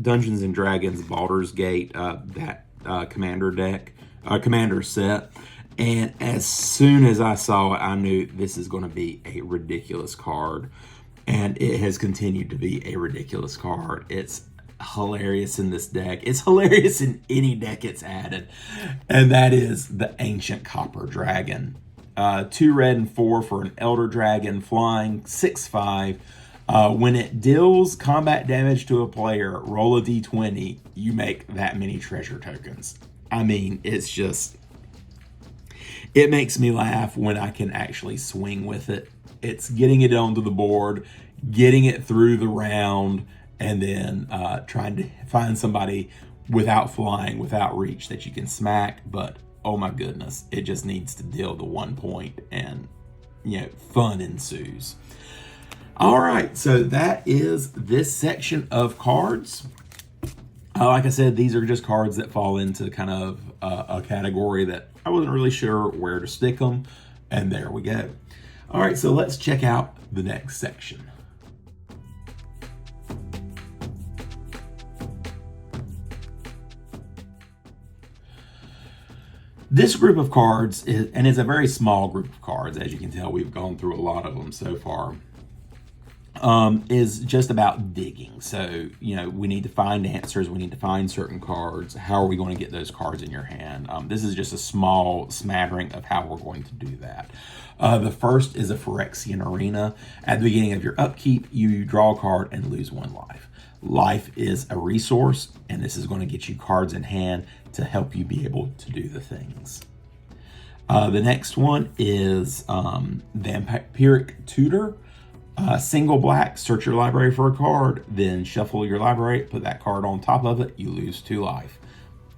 Dungeons & Dragons Baldur's Gate, that commander set. And as soon as I saw it, I knew this is going to be a ridiculous card. And it has continued to be a ridiculous card. It's hilarious in this deck. It's hilarious in any deck it's added. And that is the Ancient Copper Dragon. 2 red and 4 for an Elder Dragon, flying 6/5. When it deals combat damage to a player, roll a d20, you make that many treasure tokens. I mean, it's just, it makes me laugh when I can actually swing with it. It's getting it onto the board, getting it through the round, and then trying to find somebody without flying, without reach that you can smack. But oh my goodness, it just needs to deal the 1 point, and, you know, fun ensues. All right, so that is this section of cards. Like I said, these are just cards that fall into kind of a category that I wasn't really sure where to stick them, and there we go. All right, so let's check out the next section. This group of cards, and it's a very small group of cards, as you can tell, we've gone through a lot of them so far. Is just about digging. So, you know, we need to find answers. We need to find certain cards. How are we going to get those cards in your hand? This is just a small smattering of how we're going to do that. The first is a Phyrexian Arena. At the beginning of your upkeep, you draw a card and lose 1 life. Life is a resource, and this is going to get you cards in hand to help you be able to do the things. The next one is Vampiric Tutor. Single black, search your library for a card, then shuffle your library, put that card on top of it, you lose 2 life.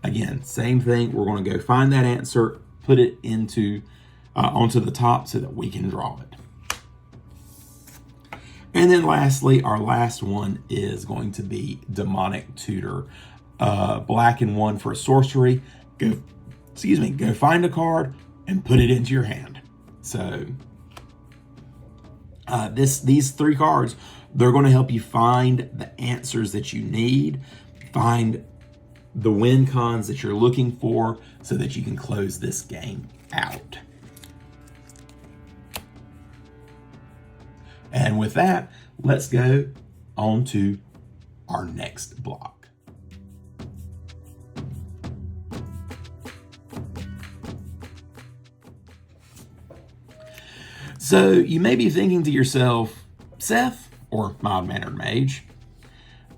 Again, same thing. We're going to go find that answer, put it into onto the top so that we can draw it. And then lastly, our last one is going to be Demonic Tutor. Black and 1 for a sorcery. Go find a card and put it into your hand. So these 3 cards, they're going to help you find the answers that you need, find the win cons that you're looking for, so that you can close this game out. And with that, let's go on to our next block. So you may be thinking to yourself, Seth, or Mild Mannered Mage,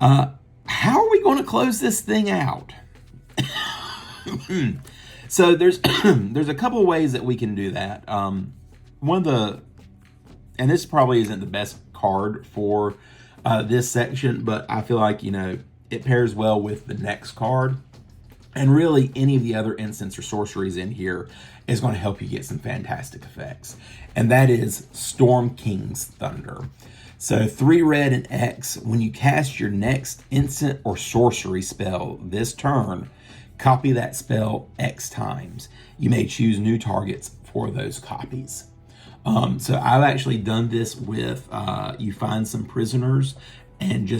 how are we going to close this thing out? So there's a couple of ways that we can do that. And this probably isn't the best card for this section, but I feel like, you know, it pairs well with the next card. And really, any of the other instants or sorceries in here is going to help you get some fantastic effects. And that is Storm King's Thunder. So 3 red and X, when you cast your next instant or sorcery spell this turn, copy that spell X times. You may choose new targets for those copies. So I've actually done this with, you find some prisoners and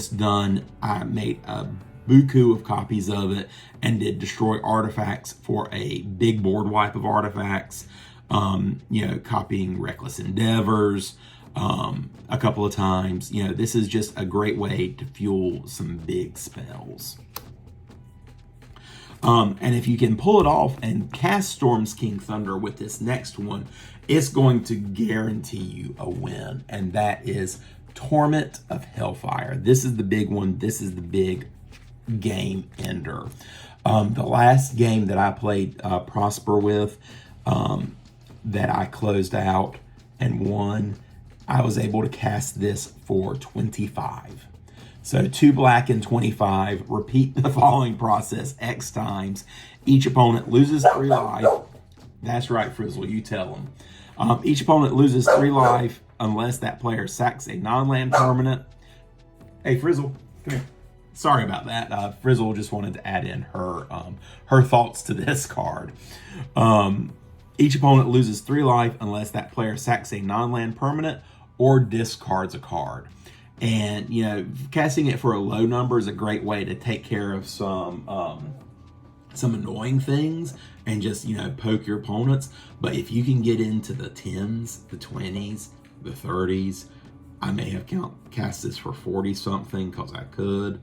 I made a buku of copies of it and did destroy artifacts for a big board wipe of artifacts, copying Reckless Endeavors a couple of times. This is just a great way to fuel some big spells. And if you can pull it off and cast Storm's King Thunder with this next one, it's going to guarantee you a win. And that is Torment of Hellfire. This is the big one. This is the big game ender. The last game that I played Prosper with, that I closed out and won, I was able to cast this for 25. So 2 black and 25. Repeat the following process X times. Each opponent loses 3 life. That's right, Frizzle, you tell them. Each opponent loses 3 life unless that player sacks a non-land permanent. Hey, Frizzle, come here. Sorry about that. Frizzle just wanted to add in her thoughts to this card. Each opponent loses 3 life unless that player sacks a non-land permanent or discards a card. And, casting it for a low number is a great way to take care of some annoying things and just, poke your opponents. But if you can get into the 10s, the 20s, the 30s, I may have cast this for 40 something because I could.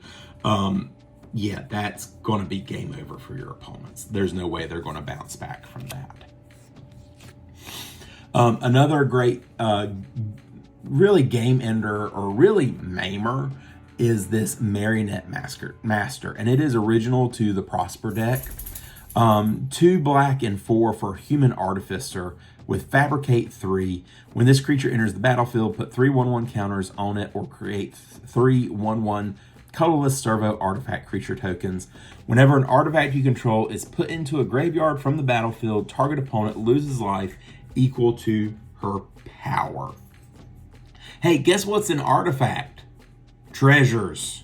Yeah, that's going to be game over for your opponents. There's no way they're going to bounce back from that. Another great, really game ender or really maimer is this Marionette Master, and it is original to the Prosper deck. 2 black and 4 for Human Artificer with Fabricate 3. When this creature enters the battlefield, put 3 1/1 counters on it or create 3 1/1 colorless servo artifact creature tokens. Whenever an artifact you control is put into a graveyard from the battlefield, target opponent loses life equal to her power. Hey, guess what's an artifact? Treasures.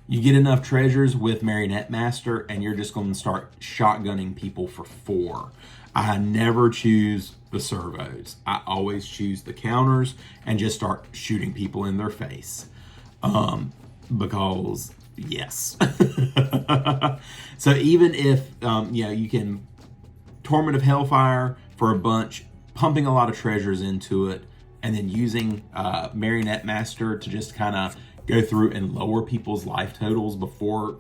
You get enough treasures with Marionette Master and you're just going to start shotgunning people for 4. I never choose the servos. I always choose the counters and just start shooting people in their face. Because, yes. So even if, you can Torment of Hellfire for a bunch, pumping a lot of treasures into it, and then using Marionette Master to just kind of go through and lower people's life totals before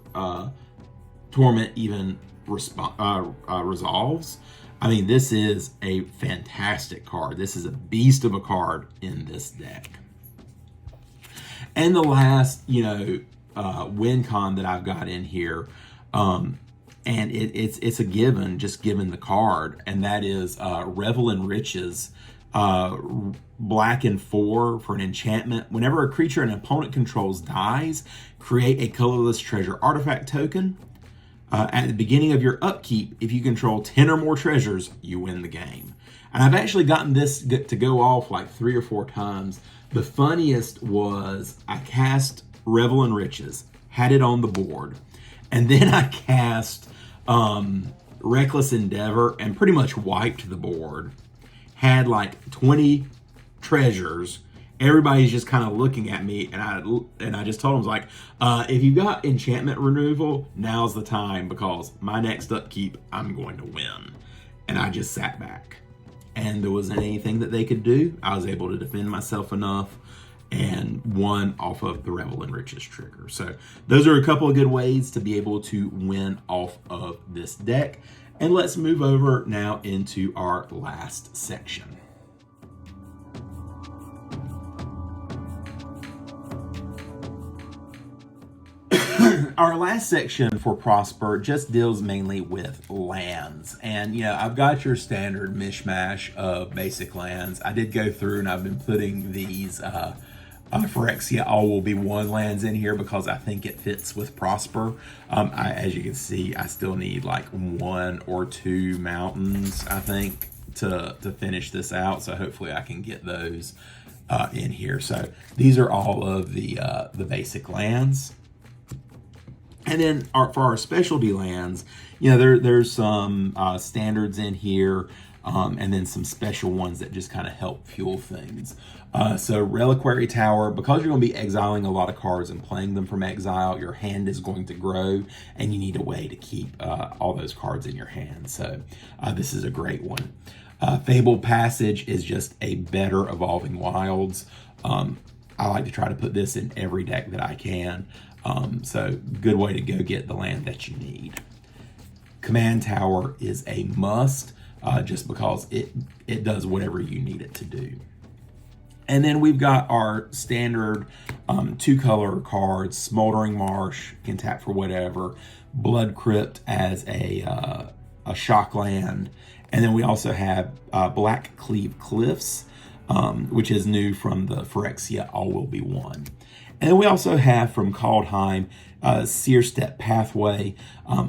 Torment even resolves. I mean, this is a fantastic card. This is a beast of a card in this deck. And the last, win con that I've got in here, and it's a given, just given the card, and that is Revel in Riches, black and 4 for an enchantment. Whenever a creature an opponent controls dies, create a colorless treasure artifact token. At the beginning of your upkeep, if you control 10 or more treasures, you win the game. And I've actually gotten this to go off like 3 or 4 times. The funniest was I cast Revel in Riches, had it on the board, and then I cast Reckless Endeavor and pretty much wiped the board. Had like 20 treasures. Everybody's just kind of looking at me, and I just told them, like, if you got enchantment removal, now's the time, because my next upkeep, I'm going to win. And I just sat back. And there wasn't anything that they could do. I was able to defend myself enough and won off of the Revel in Riches trigger. So those are a couple of good ways to be able to win off of this deck. And let's move over now into our last section. Our last section for Prosper just deals mainly with lands. And, I've got your standard mishmash of basic lands. I did go through and I've been putting these Phyrexia All Will Be One lands in here because I think it fits with Prosper. As you can see, I still need like 1 or 2 mountains, I think, to finish this out. So hopefully I can get those in here. So these are all of the basic lands. And then for our specialty lands, you know, there's some standards in here, and then some special ones that just kind of help fuel things. So Reliquary Tower, because you're going to be exiling a lot of cards and playing them from exile, your hand is going to grow, and you need a way to keep all those cards in your hand. So this is a great one. Fabled Passage is just a better Evolving Wilds. I like to try to put this in every deck that I can. So good way to go get the land that you need. Command Tower is a must, just because it does whatever you need it to do. And then we've got our standard 2-color cards. Smoldering Marsh, can tap for whatever. Blood Crypt as a shock land. And then we also have Black Cleave Cliffs, which is new from the Phyrexia All Will Be One. And then we also have from Kaldheim, Seer Step Pathway.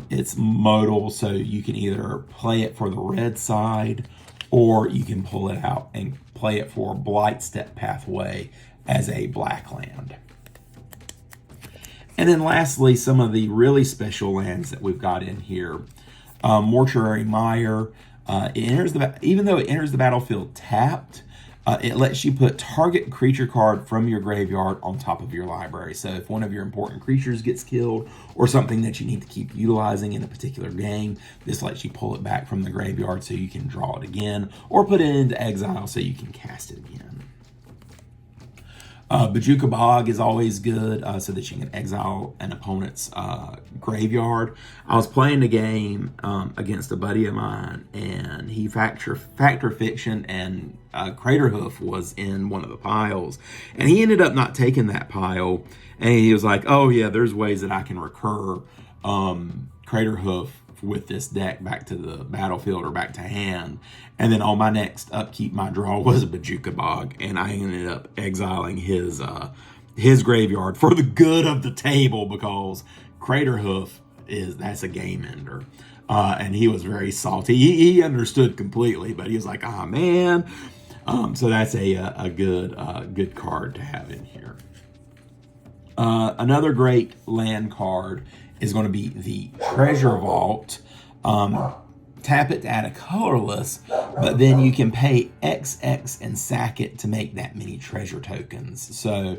It's modal, so you can either play it for the red side, or you can pull it out and play it for Blight Step Pathway as a black land. And then lastly, some of the really special lands that we've got in here. Mortuary Mire. Even though it enters the battlefield tapped, it lets you put target creature card from your graveyard on top of your library. So if one of your important creatures gets killed, or something that you need to keep utilizing in a particular game, this lets you pull it back from the graveyard so you can draw it again, or put it into exile so you can cast it again. Bajuka Bog is always good, so that you can exile an opponent's graveyard. I was playing a game against a buddy of mine, and he Factor Fiction and Craterhoof was in one of the piles, and he ended up not taking that pile, and he was like, oh yeah, there's ways that I can recur Craterhoof with this deck back to the battlefield or back to hand. And then on my next upkeep, my draw was a Bajuka Bog, and I ended up exiling his graveyard for the good of the table, because Craterhoof that's a game ender. And he was very salty. He understood completely, but he was like, ah, man. So that's a good card to have in here. Another great land card is going to be the Treasure Vault. Tap it to add a colorless, but then you can pay XX and sack it to make that many treasure tokens. So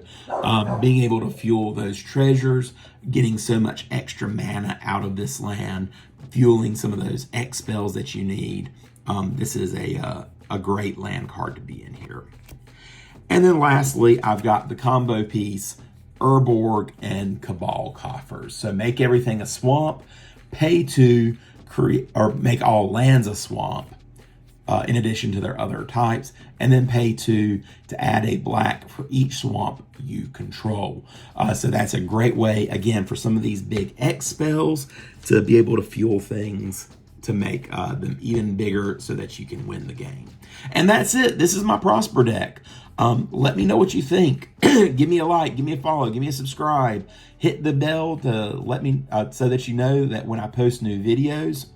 being able to fuel those treasures, getting so much extra mana out of this land, fueling some of those X spells that you need. This is a great land card to be in here. And then lastly, I've got the combo piece, Urborg and Cabal Coffers. So make everything a swamp, pay to create or make all lands a swamp, in addition to their other types, and then pay to add a black for each swamp you control. So that's a great way, again, for some of these big X spells to be able to fuel things to make them even bigger so that you can win the game. And that's it. This is my Prosper deck. Let me know what you think. Give me a like, give me a follow, give me a subscribe. Hit the bell to let me so that you know that when I post new videos.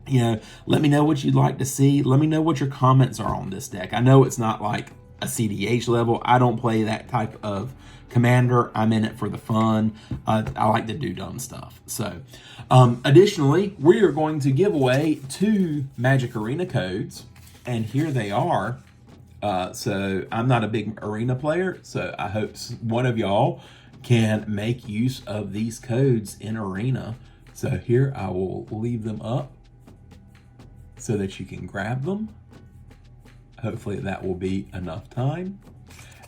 You know, let me know what you'd like to see. Let me know what your comments are on this deck. I know it's not like a CDH level. I don't play that type of commander. I'm in it for the fun. I like to do dumb stuff. So, additionally, we are going to give away 2 Magic Arena codes, and here they are. So I'm not a big arena player, so I hope one of y'all can make use of these codes in Arena. So here I will leave them up so that you can grab them. Hopefully that will be enough time.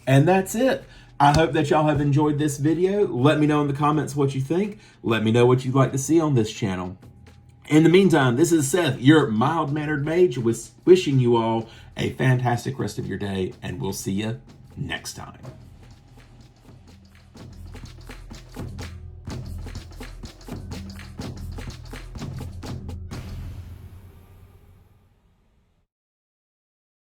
And that's it. I hope that y'all have enjoyed this video. Let me know in the comments what you think. Let me know what you'd like to see on this channel. In the meantime, this is Seth, your Mild Mannered Mage, wishing you all a fantastic rest of your day, and we'll see you next time.